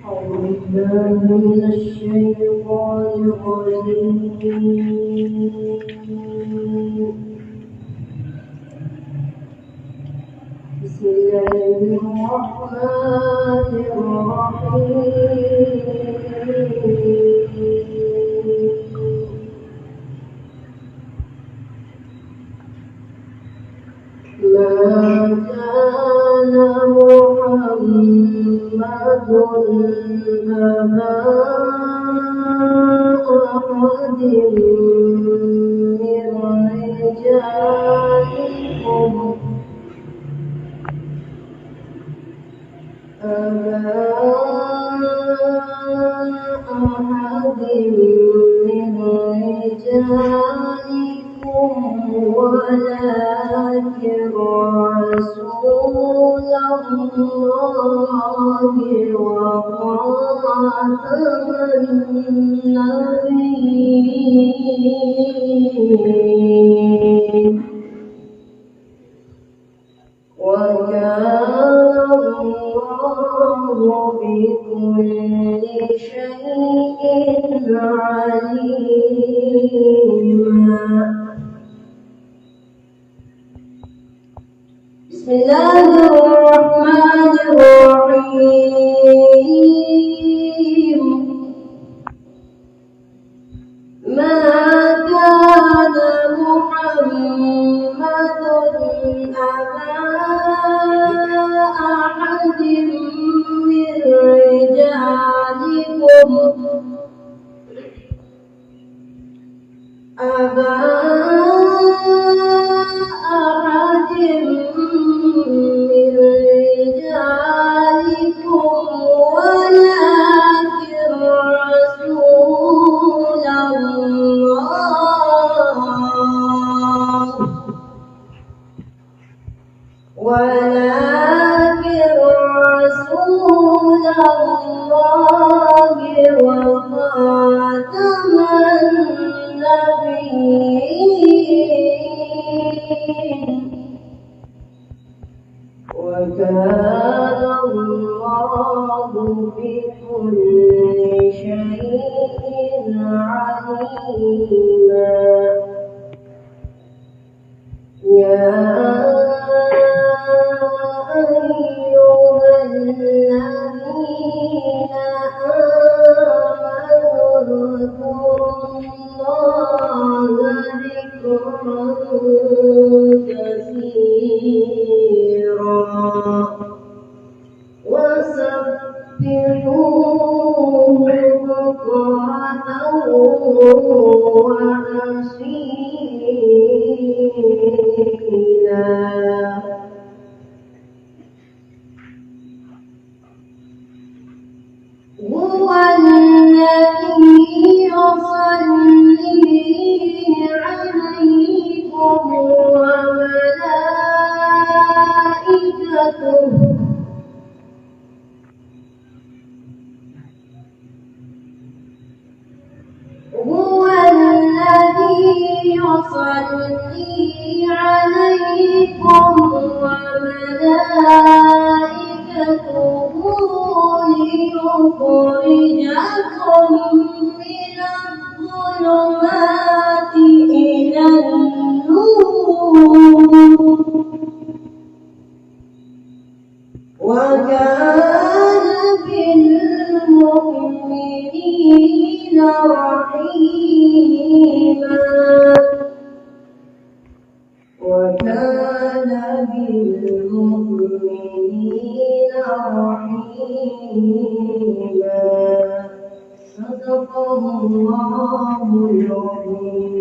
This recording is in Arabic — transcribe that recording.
أعوذ بالله من الشيطان الرجيم. بسم الله الرحمن الرحيم. ما كان محمد أبا أحد من رجالكم ولكن رسول الله وخاتم النبيين وكان الله بكل شيء عليما. بسم الله الرحمن الرحيم. ما كان محمد أبا أحد من رجالكم ولكن رسول الله وخاتم النبيين وكان الله بكل شيء عليما. يا أيها الذين آمنوا اذكروا الله ذكرا كثيرا وسبحوه بكرة وأصيلا. هو الذي يصلي عليكم وملائكته هو الذي يصلي عليكم وملائكته ليخرجكم من الظلمات إلى النور وكان بالمؤمنين رحيما. وكان بالمؤمنين رحيما. صدق الله العظيم.